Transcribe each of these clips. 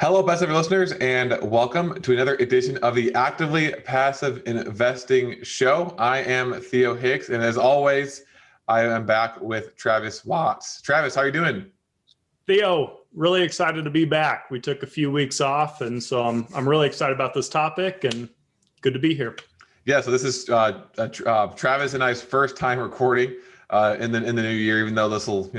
Hello, passive listeners, and welcome to another edition of the Actively Passive Investing Show. I am Theo Hicks, and as always, I am back with Travis Watts. Travis, how are you doing? Theo, really excited to be back. We took a few weeks off, and so I'm really excited about this topic, and good to be here. Yeah, so this is Travis and I's first time recording in the new year, even though this will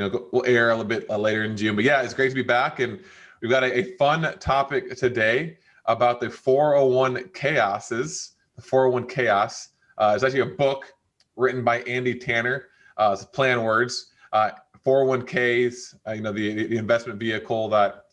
air a little bit later in June. But yeah, it's great to be back, and we've got a fun topic today about the 401 chaoses. The 401 chaos. It's actually a book written by Andy Tanner. It's Plan Words. 401ks, the investment vehicle that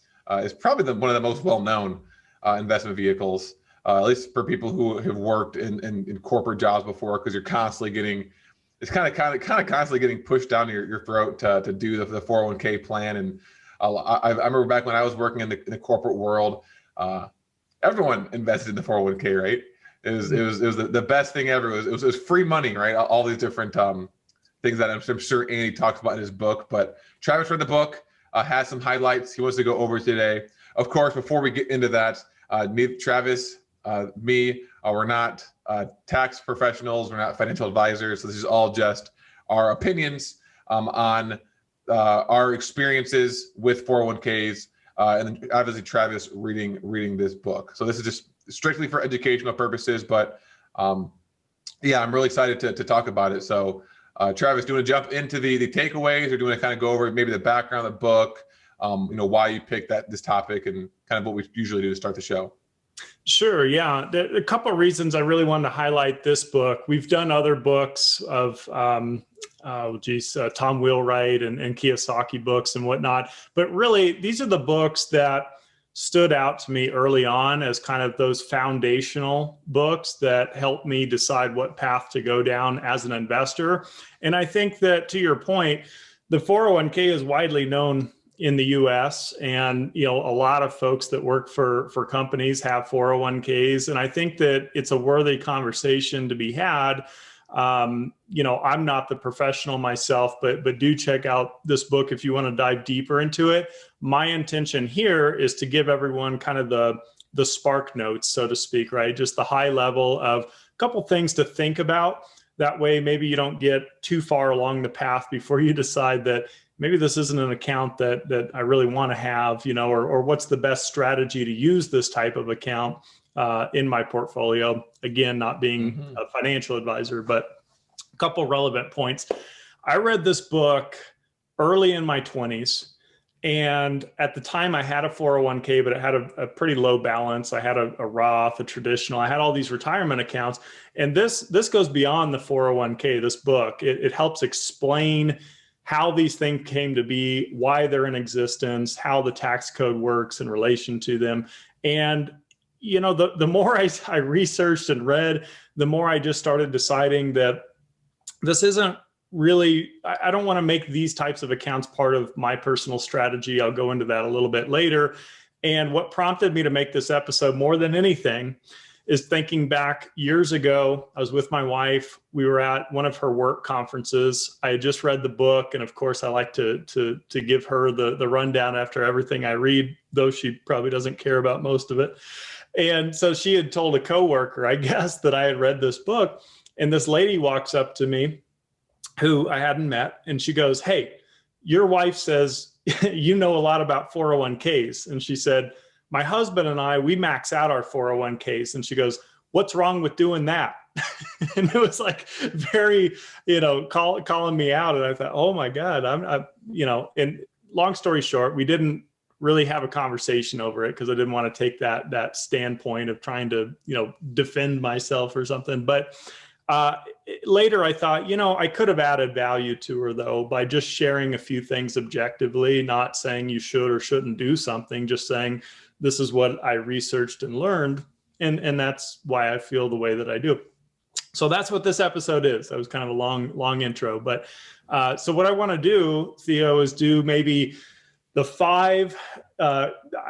is probably one of the most well-known investment vehicles, at least for people who have worked in corporate jobs before, because you're constantly getting, it's kind of constantly getting pushed down your throat to do the 401k plan. And I remember back when I was working in the corporate world, everyone invested in the 401k, right? It was the best thing ever. It was free money, right? All these different things that I'm sure Andy talks about in his book. But Travis read the book, has some highlights he wants to go over today. Of course, before we get into that, Travis, we're not tax professionals. We're not financial advisors. So this is all just our opinions on our experiences with 401ks. And then obviously Travis reading this book. So this is just strictly for educational purposes. But yeah, I'm really excited to talk about it. So Travis, do you want to jump into the takeaways, or do you want to kind of go over maybe the background of the book, why you picked this topic, and kind of what we usually do to start the show? Sure. Yeah. A couple of reasons I really wanted to highlight this book. We've done other books of, Tom Wheelwright and Kiyosaki books and whatnot. But really, these are the books that stood out to me early on as kind of those foundational books that helped me decide what path to go down as an investor. And I think that, to your point, the 401k is widely known in the US, and a lot of folks that work for companies have 401ks. And I think that it's a worthy conversation to be had. I'm not the professional myself, but do check out this book if you want to dive deeper into it. My intention here is to give everyone kind of the spark notes, so to speak, right? Just the high level of a couple things to think about. That way, maybe you don't get too far along the path before you decide that maybe this isn't an account that I really want to have, or what's the best strategy to use this type of account in my portfolio. Again, not being a financial advisor, but a couple relevant points. I read this book early in my 20s. And at the time I had a 401k, but it had a pretty low balance. I had a Roth, a traditional, I had all these retirement accounts. And this goes beyond the 401k, this book. It helps explain how these things came to be, why they're in existence, how the tax code works in relation to them. And the more I researched and read, the more I just started deciding that this isn't really, I don't want to make these types of accounts part of my personal strategy. I'll go into that a little bit later. And what prompted me to make this episode more than anything is thinking back years ago. I was with my wife. We were at one of her work conferences. I had just read the book. And of course, I like to give her the rundown after everything I read, though she probably doesn't care about most of it. And so she had told a coworker, I guess, that I had read this book. And this lady walks up to me who I hadn't met. And she goes, "Hey, your wife says you know a lot about 401ks. And she said, my husband and I, we max out our 401ks. And she goes, what's wrong with doing that?" And it was like very, calling me out. And I thought, oh my God, and long story short, we didn't really have a conversation over it because I didn't want to take that standpoint of trying to, defend myself or something. But later I thought, I could have added value to her though, by just sharing a few things objectively, not saying you should or shouldn't do something, just saying, this is what I researched and learned. And that's why I feel the way that I do. So that's what this episode is. That was kind of a long intro, but so what I want to do, Theo, is do maybe the five,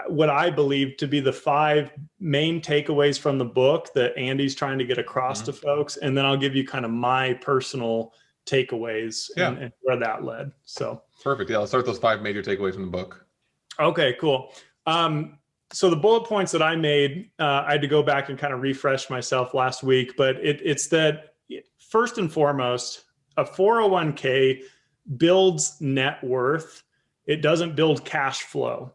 what I believe to be the five main takeaways from the book that Andy's trying to get across to folks. And then I'll give you kind of my personal takeaways and where that led. So perfect. Yeah, let's start with those five major takeaways from the book. Okay, cool. So the bullet points that I made, I had to go back and kind of refresh myself last week, but it's that first and foremost, a 401k builds net worth. It doesn't build cash flow.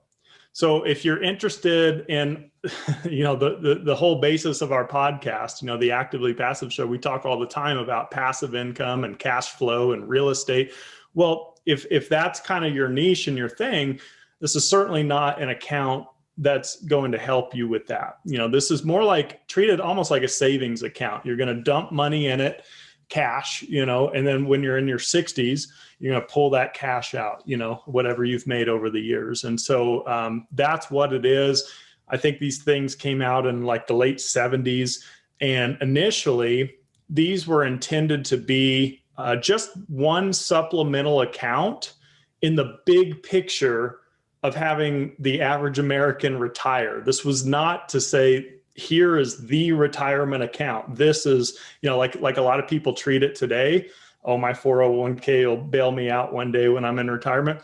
So if you're interested in, the whole basis of our podcast, the Actively Passive Show, we talk all the time about passive income and cash flow and real estate. Well, if that's kind of your niche and your thing, this is certainly not an account that's going to help you with that. This is more like treated almost like a savings account. You're going to dump money in it, cash, and then when you're in your 60s, you're going to pull that cash out, whatever you've made over the years. And so that's what it is. I think these things came out in like the late 70s. And initially, these were intended to be just one supplemental account in the big picture of having the average American retire. This was not to say, here is the retirement account. This is, like a lot of people treat it today. Oh, my 401k will bail me out one day when I'm in retirement.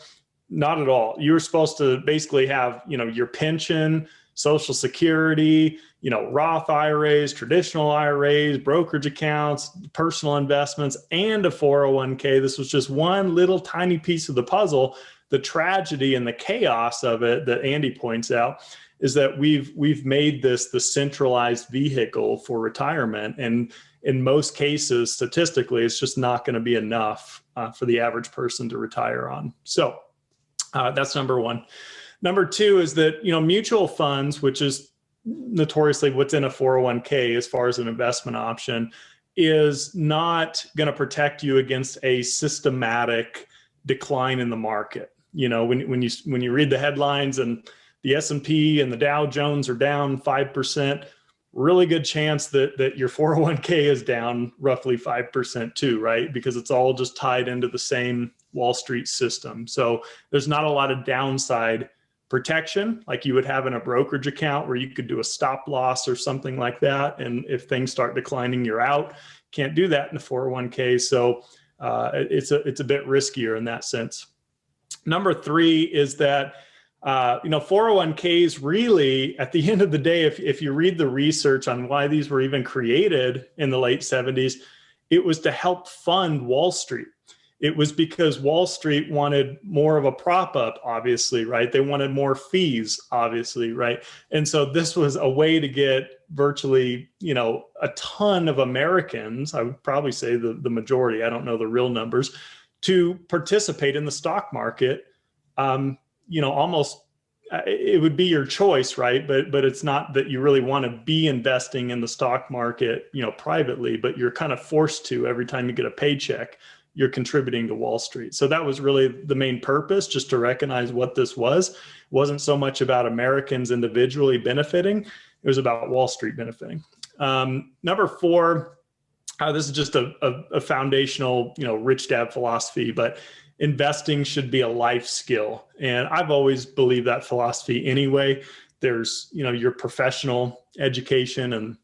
Not at all. You're supposed to basically have, your pension, Social Security, Roth IRAs, traditional IRAs, brokerage accounts, personal investments, and a 401k. This was just one little tiny piece of the puzzle. The tragedy and the chaos of it that Andy points out is that we've made this the centralized vehicle for retirement. And in most cases, statistically, it's just not going to be enough for the average person to retire on. So that's number one. Number two is that, mutual funds, which is notoriously what's in a 401k as far as an investment option, is not going to protect you against a systematic decline in the market. When you read the headlines and the S&P and the Dow Jones are down 5%, really good chance that your 401k is down roughly 5% too, right? Because it's all just tied into the same Wall Street system. So there's not a lot of downside protection like you would have in a brokerage account where you could do a stop loss or something like that. And if things start declining, you're out. Can't do that in a 401k. So it's a bit riskier in that sense. Number three is that 401ks really, at the end of the day, if you read the research on why these were even created in the late 70s, it was to help fund Wall Street. It was because Wall Street wanted more of a prop up, obviously, right? They wanted more fees, obviously, right? And so this was a way to get virtually, a ton of Americans, I would probably say the majority, I don't know the real numbers, to participate in the stock market. Almost it would be your choice, right? But it's not that you really want to be investing in the stock market, privately, but you're kind of forced to every time you get a paycheck. You're contributing to Wall Street. So that was really the main purpose, just to recognize what this was. It wasn't so much about Americans individually benefiting. It was about Wall Street benefiting. Number four, this is just a foundational, rich dad philosophy, but investing should be a life skill. And I've always believed that philosophy anyway. There's, your professional education and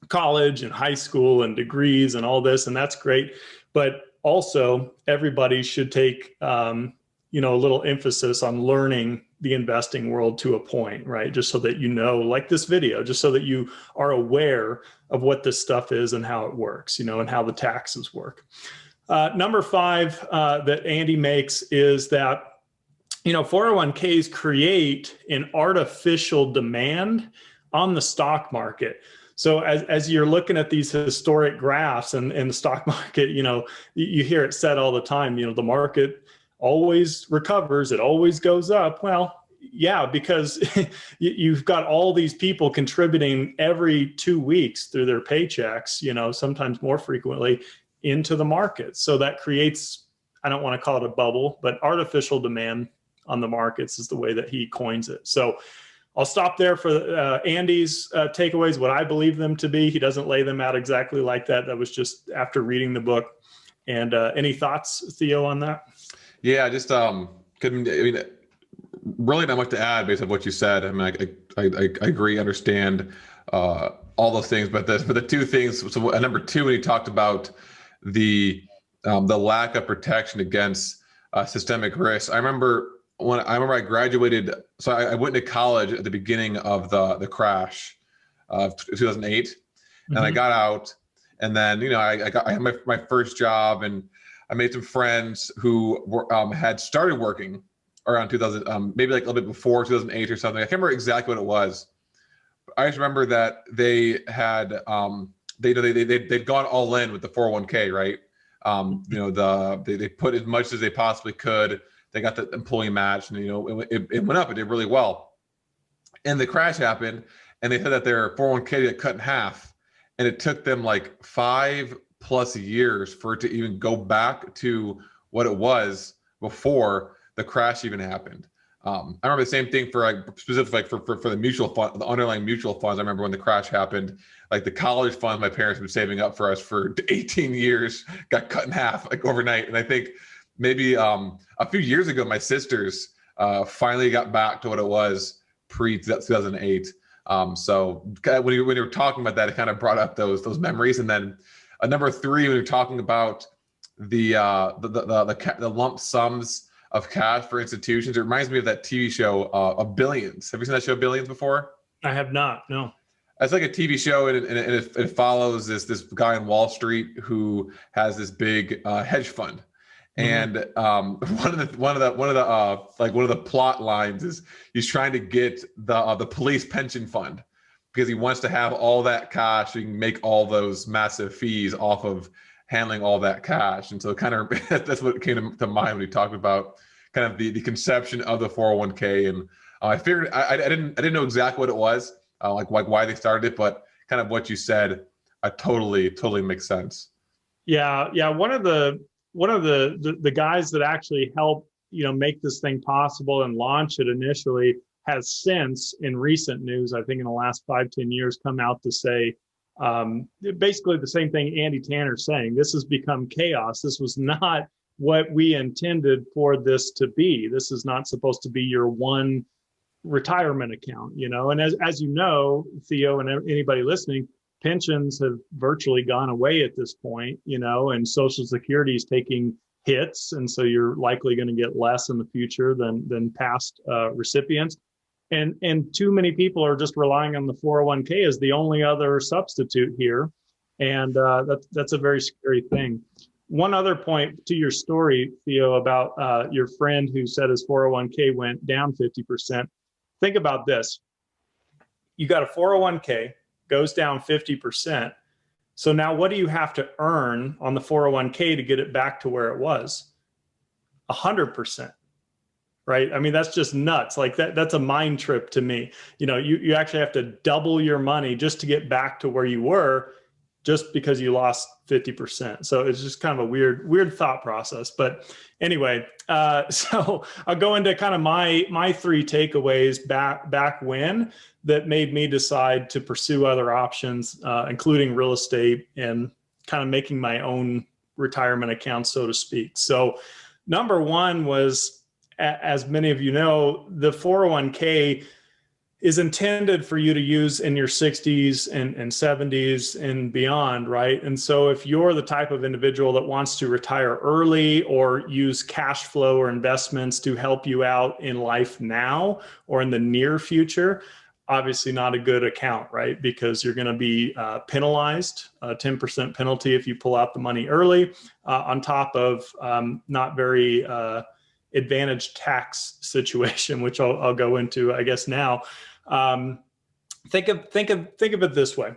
college and high school and degrees and all this, and that's great. But also, everybody should take, a little emphasis on learning the investing world to a point, right? Just so that like this video, just so that you are aware of what this stuff is and how it works, and how the taxes work. Number five that Andy makes is that, 401ks create an artificial demand on the stock market. So as you're looking at these historic graphs and the stock market, you hear it said all the time, the market always recovers, it always goes up. Well, yeah, because you've got all these people contributing every 2 weeks through their paychecks, sometimes more frequently, into the market. So that creates, I don't want to call it a bubble, but artificial demand on the markets is the way that he coins it. So I'll stop there for Andy's takeaways, what I believe them to be. He doesn't lay them out exactly like that. That was just after reading the book. And any thoughts, Theo, on that? Yeah, just really not much to add based on what you said. I agree, understand all those things, but the two things. So number two, when he talked about the lack of protection against systemic risk, I remember when I remember I graduated, so I went to college at the beginning of the crash of 2008, and I got out, and then I had my first job, and I made some friends who were had started working around 2000, maybe like a little bit before 2008 or something. I can't remember exactly what it was. I just remember that they had they'd gone all in with the 401k, right? They put as much as they possibly could. They got the employee match, and it went up. It did really well. And the crash happened, and they said that their 401k got cut in half, and it took them like 5+ years for it to even go back to what it was before the crash even happened. I remember the same thing for like specifically for the mutual fund, the underlying mutual funds. I remember when the crash happened, like the college funds my parents had been saving up for us for 18 years got cut in half like overnight. And I think maybe a few years ago, my sisters finally got back to what it was pre 2008. So when you were talking about that, it kind of brought up those memories. And then number three, when you're talking about the lump sums of cash for institutions, it reminds me of that TV show of Billions. Have you seen that show Billions before? I have not. No. It's like a TV show, and it follows this guy on Wall Street who has this big hedge fund. And one of the plot lines is he's trying to get the police pension fund because he wants to have all that cash and make all those massive fees off of handling all that cash. And so kind of that's what came to mind when we talked about kind of the conception of the 401k. And I figured I didn't know exactly what it was, like why they started it, but kind of what you said, totally makes sense. Yeah. One of the guys that actually helped, make this thing possible and launch it initially has since, in recent news, I think in the last 5-10 years, come out to say basically the same thing Andy Tanner's saying. This has become chaos. This was not what we intended for this to be. This is not supposed to be your one retirement account, and as you know, Theo, and anybody listening, pensions have virtually gone away at this point, and Social Security is taking hits. And so you're likely going to get less in the future than past recipients. And too many people are just relying on the 401k as the only other substitute here. And that's a very scary thing. One other point to your story, Theo, about your friend who said his 401k went down 50%. Think about this. You got a 401k, goes down 50%. So now what do you have to earn on the 401k to get it back to where it was? 100%. Right? I mean, that's just nuts. Like that's a mind trip to me. You actually have to double your money just to get back to where you were, just because you lost 50%. So it's just kind of a weird thought process. But anyway, so I'll go into kind of my three takeaways back when that made me decide to pursue other options, including real estate and kind of making my own retirement account, so to speak. So number one was, as many of you know, the 401k is intended for you to use in your 60s and 70s and beyond, right? And so if you're the type of individual that wants to retire early or use cash flow or investments to help you out in life now or in the near future, obviously not a good account, right? Because you're going to be penalized, a 10% penalty if you pull out the money early, on top of not very advantaged tax situation, which I'll go into, I guess, now. Think of it this way.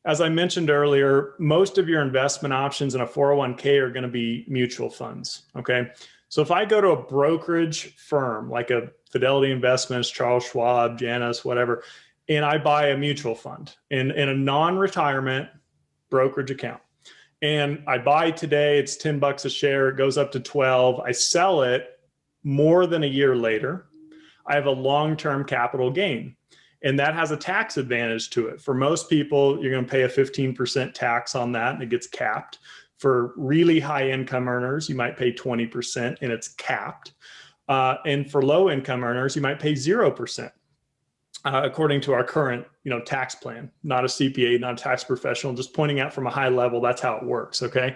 As I mentioned earlier, most of your investment options in a 401k are going to be mutual funds. Okay. So if I go to a brokerage firm like a Fidelity Investments, Charles Schwab, Janus, whatever, and I buy a mutual fund in a non-retirement brokerage account, and I buy today, it's $10 a share, it goes up to 12, I sell it more than a year later, I have a long-term capital gain. And that has a tax advantage to it. For most people, you're going to pay a 15% tax on that, and it gets capped. For really high income earners, you might pay 20%, and it's capped. And for low income earners, you might pay 0%, according to our current, tax plan. Not a CPA, not a tax professional, just pointing out from a high level, that's how it works. Okay.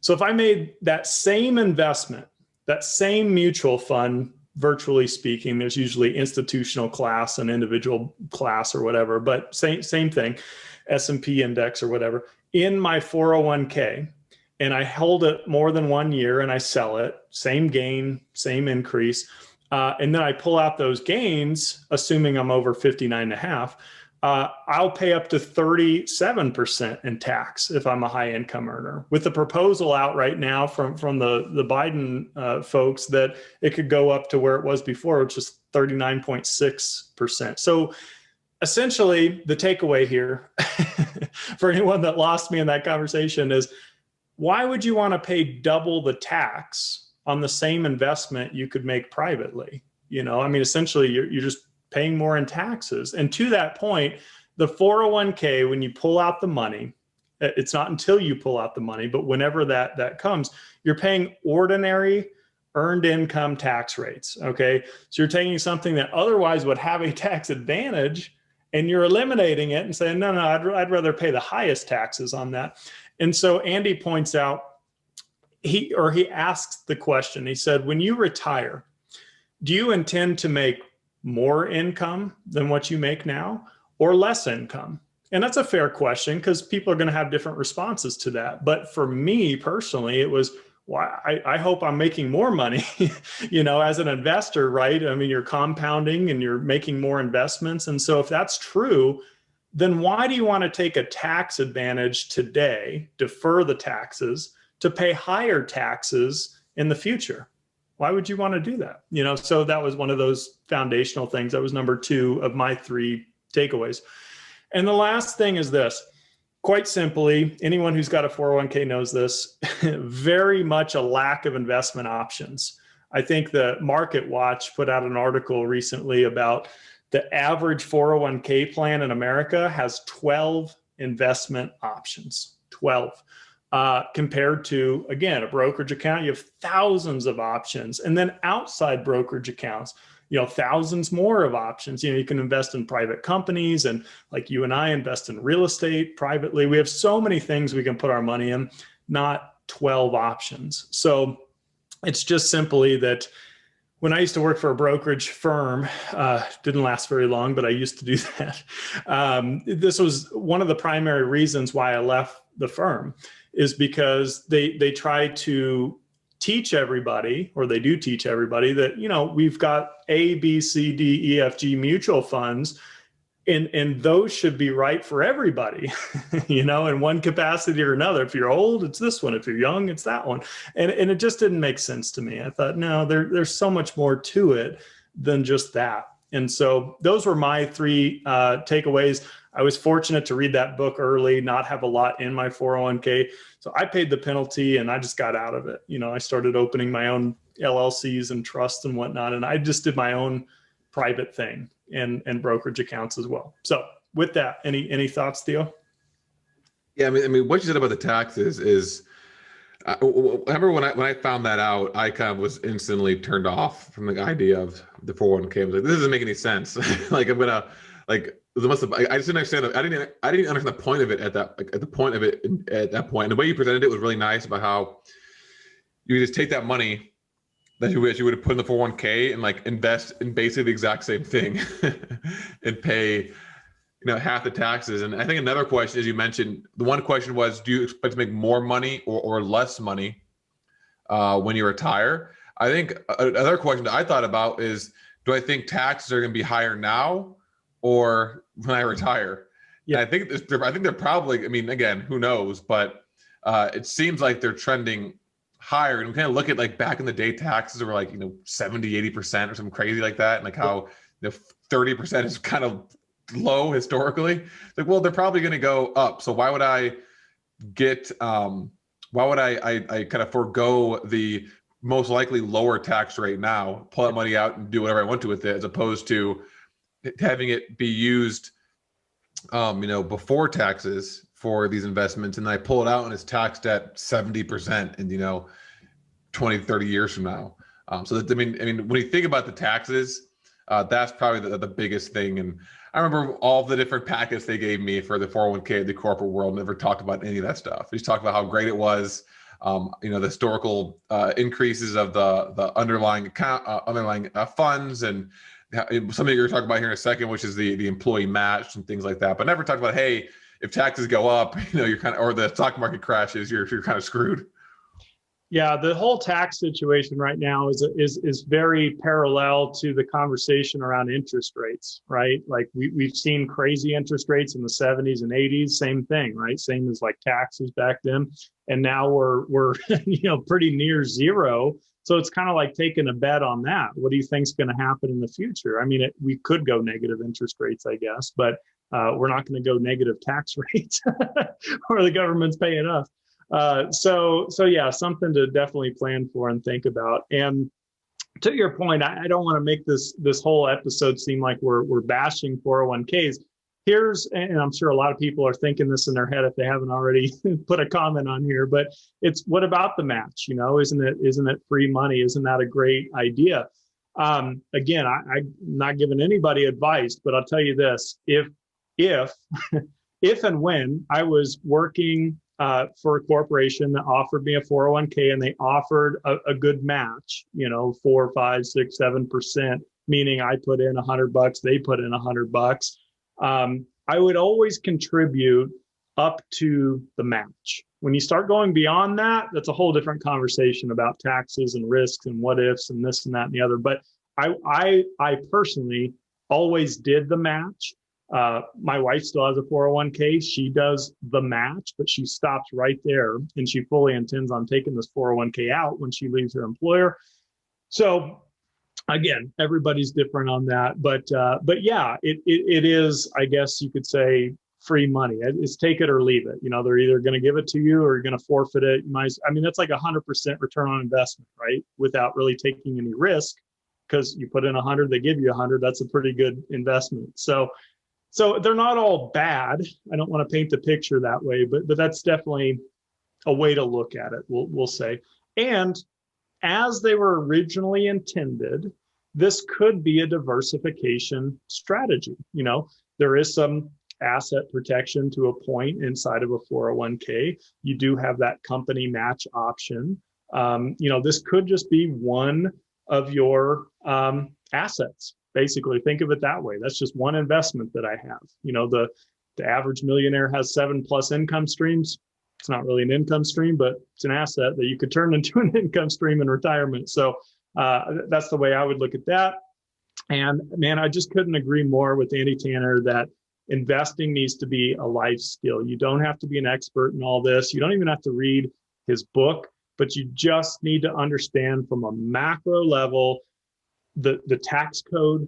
So if I made that same investment, that same mutual fund virtually speaking. There's usually institutional class and individual class or whatever, but same thing, S&P index or whatever, in my 401k. And I hold it more than 1 year and I sell it, same gain, same increase. And then I pull out those gains, assuming I'm over 59.5, I'll pay up to 37% in tax if I'm a high income earner. With the proposal out right now from the Biden folks that it could go up to where it was before, which is 39.6%. So essentially the takeaway here for anyone that lost me in that conversation is, why would you want to pay double the tax on the same investment you could make privately? You know, I mean, essentially you're just paying more in taxes. And to that point, the 401k, when you pull out the money, it's not until you pull out the money, but whenever that comes, you're paying ordinary earned income tax rates. Okay. So you're taking something that otherwise would have a tax advantage and you're eliminating it and saying, no, I'd rather pay the highest taxes on that. And so Andy points out, he asks the question, he said, when you retire, do you intend to make more income than what you make now or less income? And that's a fair question because people are going to have different responses to that. But for me personally, it was, well, I hope I'm making more money, you know, as an investor, right? I mean, you're compounding and you're making more investments. And so if that's true, then why do you want to take a tax advantage today, defer the taxes to pay higher taxes in the future? Why would you want to do that? You know, so that was one of those foundational things. That was number 2 of my 3 takeaways. And the last thing is this. Quite simply, anyone who's got a 401k knows this, very much a lack of investment options. I think the Market Watch put out an article recently about the average 401k plan in America has 12 investment options, 12. Compared to, again, a brokerage account, you have thousands of options. And then outside brokerage accounts, you know, thousands more of options. You know, you can invest in private companies, and like you and I invest in real estate privately. We have so many things we can put our money in, not 12 options. So it's just simply that when I used to work for a brokerage firm, didn't last very long, but I used to do that. This was one of the primary reasons why I left the firm, is because they try to teach everybody, or they do teach everybody, that, you know, we've got A, B, C, D, E, F, G mutual funds, and those should be right for everybody, you know, in one capacity or another. If you're old, it's this one. If you're young, it's that one. And it just didn't make sense to me. I thought, no, there's so much more to it than just that. And so those were my 3 takeaways. I was fortunate to read that book early, not have a lot in my 401k. So I paid the penalty and I just got out of it. You know, I started opening my own LLCs and trusts and whatnot. And I just did my own private thing and brokerage accounts as well. So with that, any thoughts, Theo? Yeah, I mean, what you said about the taxes is, I remember when I found that out, I kind of was instantly turned off from the idea of the 401k. I was like, this doesn't make any sense. Like, I'm gonna, like, I just didn't understand. I didn't understand the point of it at that, like, at the point of it at that point. And the way you presented it was really nice about how you just take that money that you wish you would have put in the 401k and like invest in basically the exact same thing and pay, you know, half the taxes. And I think another question, as you mentioned, the one question was, do you expect to make more money or less money when you retire? I think another question that I thought about is, do I think taxes are going to be higher now or when I retire? Yeah, and I think they're probably, I mean, again, who knows, but it seems like they're trending higher. And we kind of look at, like, back in the day, taxes were like, you know, 70, 80% or something crazy like that. And like how, you know, 30% is kind of low historically. It's like, well, they're probably going to go up. So why would I kind of forego the most likely lower tax rate now, pull that money out and do whatever I want to with it, as opposed to having it be used, you know, before taxes for these investments, and I pull it out and it's taxed at 70% in, you know, 20, 30 years from now. So that, I mean, when you think about the taxes, that's probably the biggest thing. And I remember all the different packets they gave me for the 401k, the corporate world, never talked about any of that stuff. They just talked about how great it was. the historical increases of the underlying account, funds, and something you're talking about here in a second, which is the employee match and things like that. But never talked about, hey, if taxes go up, you're kind of, or the stock market crashes, you're kind of screwed. Yeah, the whole tax situation right now is very parallel to the conversation around interest rates, right? Like we've seen crazy interest rates in the 70s and 80s, same thing, right? Same as like taxes back then, and now we're pretty near zero. So it's kind of like taking a bet on that. What do you think's going to happen in the future? I mean, we could go negative interest rates, I guess, but we're not going to go negative tax rates, or the government's paying us. So yeah, something to definitely plan for and think about. And to your point, I don't want to make this whole episode seem like we're bashing 401ks. And I'm sure a lot of people are thinking this in their head if they haven't already put a comment on here, but it's, what about the match? Isn't it free money? Isn't that a great idea? Again, I'm not giving anybody advice, but I'll tell you this: if and when I was working for a corporation that offered me a 401k and they offered a good match, 4, 5, 6, 7%, meaning I put in $100, they put in $100. I would always contribute up to the match. When you start going beyond that, that's a whole different conversation about taxes and risks and what ifs and this and that and the other. But I personally always did the match. My wife still has a 401k. She does the match, but she stops right there, and she fully intends on taking this 401k out when she leaves her employer. So again, everybody's different on that, but yeah, it is, I guess you could say, free money. It's take it or leave it. They're either going to give it to you or you're going to forfeit it. That's like 100% return on investment, right? Without really taking any risk, because you put in 100, they give you 100. That's a pretty good investment. So they're not all bad. I don't want to paint the picture that way, but that's definitely a way to look at it, we'll say. And as they were originally intended, this could be a diversification strategy. There is some asset protection to a point inside of a 401k. You do have that company match option. This could just be one of your assets. Basically, think of it that way. That's just one investment that I have. The average millionaire has 7+ income streams. It's not really an income stream, but it's an asset that you could turn into an income stream in retirement. So that's the way I would look at that. And man, I just couldn't agree more with Andy Tanner that investing needs to be a life skill. You don't have to be an expert in all this. You don't even have to read his book, but you just need to understand from a macro level the tax code,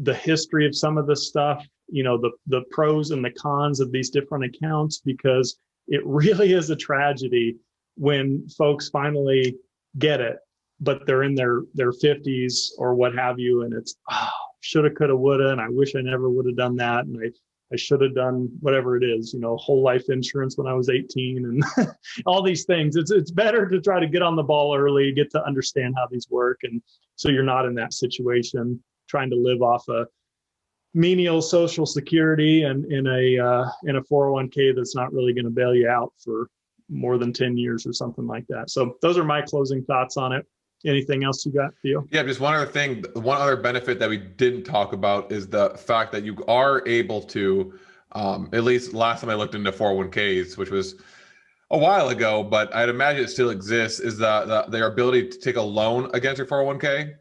the history of some of this stuff, the pros and the cons of these different accounts, because it really is a tragedy when folks finally get it, but they're in their 50s or what have you, and it's shoulda, coulda, woulda, and I wish I never would have done that, and I should have done whatever it is, whole life insurance when I was 18 and all these things. It's better to try to get on the ball early, get to understand how these work. And so you're not in that situation trying to live off a menial Social Security and in a 401k that's not really going to bail you out for more than 10 years or something like that. So those are my closing thoughts on it. Anything else you got, Theo? Yeah, just one other thing. One other benefit that we didn't talk about is the fact that you are able to, at least last time I looked into 401ks, which was a while ago, but I'd imagine it still exists, is their ability to take a loan against your 401k.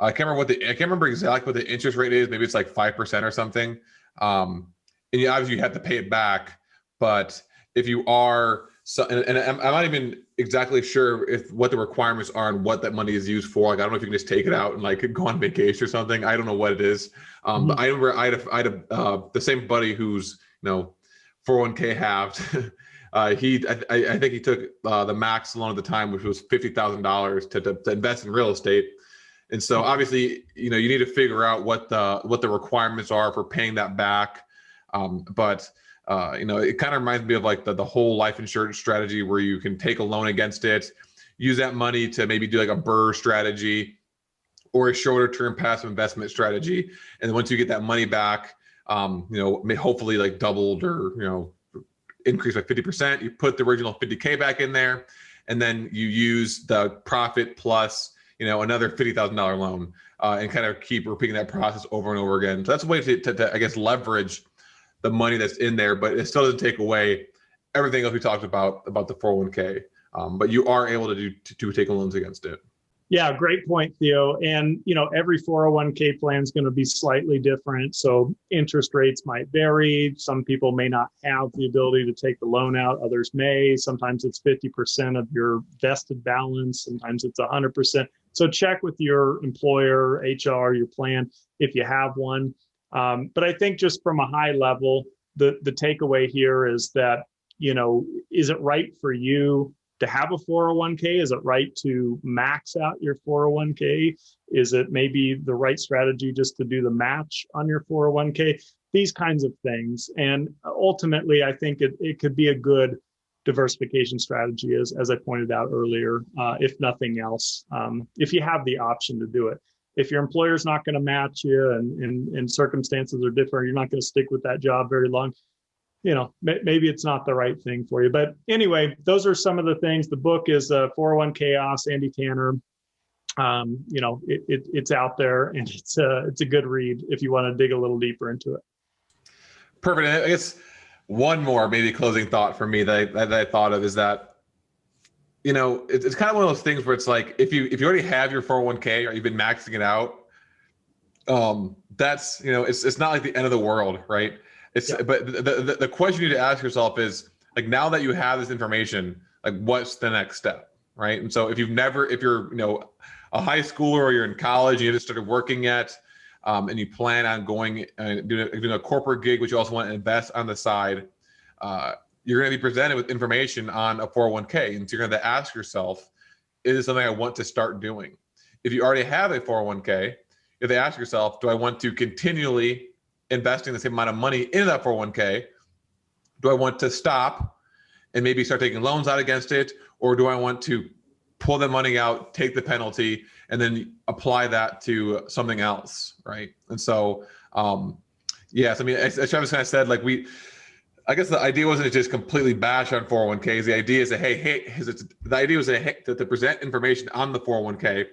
I can't remember exactly what the interest rate is. Maybe it's like 5% or something. And obviously you have to pay it back, but if you are, and I'm not even exactly sure what the requirements are and what that money is used for. Like, I don't know if you can just take it out and like go on vacation or something. I don't know what it is. But I remember I had the same buddy who's 401k halved. I think he took the max loan at the time, which was $50,000 to invest in real estate. And so obviously, you need to figure out what the requirements are for paying that back. But it kind of reminds me of like the whole life insurance strategy where you can take a loan against it, use that money to maybe do like a BRRRR strategy or a shorter term passive investment strategy. And then once you get that money back, hopefully like doubled or, increased by 50%, you put the original 50K back in there. and then you use the profit plus, another $50,000 loan, and kind of keep repeating that process over and over again. So that's a way to I guess, leverage the money that's in there, but it still doesn't take away everything else we talked about the 401k. But you are able to take loans against it. Yeah, great point, Theo. And, every 401k plan is going to be slightly different. So interest rates might vary. Some people may not have the ability to take the loan out. Others may. Sometimes it's 50% of your vested balance. Sometimes it's 100%. So check with your employer, HR, your plan, if you have one. But I think just from a high level, the takeaway here is that, is it right for you to have a 401k? Is it right to max out your 401k? Is it maybe the right strategy just to do the match on your 401k? These kinds of things. And ultimately, I think it could be a good diversification strategy, as I pointed out earlier, if nothing else, if you have the option to do it. If your employer's not going to match you and circumstances are different, you're not going to stick with that job very long, maybe it's not the right thing for you. But anyway, those are some of the things. The book is 401 Chaos, Andy Tanner. It's out there, and it's a good read if you want to dig a little deeper into it. Perfect. And I guess one more maybe closing thought for me that I thought of is that, it's kind of one of those things where it's like, if you already have your 401k or you've been maxing it out, that's, it's not like the end of the world, right? But the question you need to ask yourself is, like, now that you have this information, like, what's the next step, right? And so if you're a high schooler or you're in college and you just started working yet, and you plan on going and doing a corporate gig, which you also want to invest on the side, you're going to be presented with information on a 401k, and so you're going to ask yourself, is this something I want to start doing? If you already have a 401k, you have to ask yourself, do I want to continually investing the same amount of money into that 401k? Do I want to stop and maybe start taking loans out against it? Or do I want to pull the money out, take the penalty, and then apply that to something else, right? And so, yes, I mean, as Travis kind of said, like, I guess the idea wasn't to just completely bash on 401ks. The idea is that, the idea was to present information on the 401k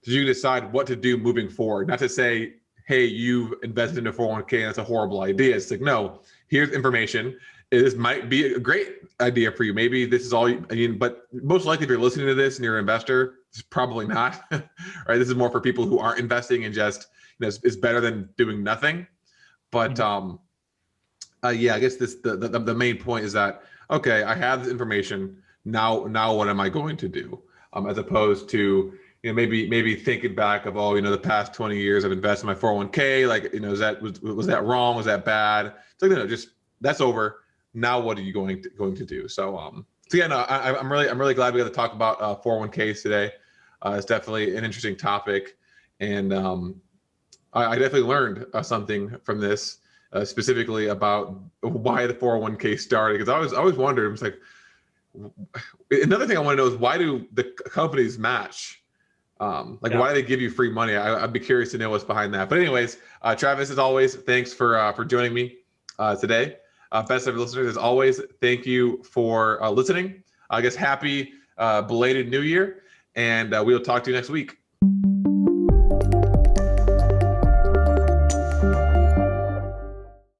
so you decide what to do moving forward, not to say, hey, you've invested in a 401k and that's a horrible idea. It's like, no, here's information. This might be a great idea for you. Maybe this is all but most likely if you're listening to this and you're an investor, it's probably not, right? This is more for people who aren't investing and just, it's better than doing nothing. But I guess the main point is that, okay, I have this information. Now what am I going to do? As opposed to, maybe thinking back of, the past 20 years I've invested in my 401k. Like, was that wrong? Was that bad? It's like, no, just that's over. Now, what are you going to do? So, I'm really glad we got to talk about 401ks today. It's definitely an interesting topic, and I definitely learned something from this, specifically about why the 401k started. Because I always wondered, I was like, another thing I want to know is, why do the companies match? Why do they give you free money? I'd be curious to know what's behind that. But anyways, Travis, as always, thanks for joining me today. Best ever listeners, as always, thank you for listening. I guess happy belated New Year, and we'll talk to you next week.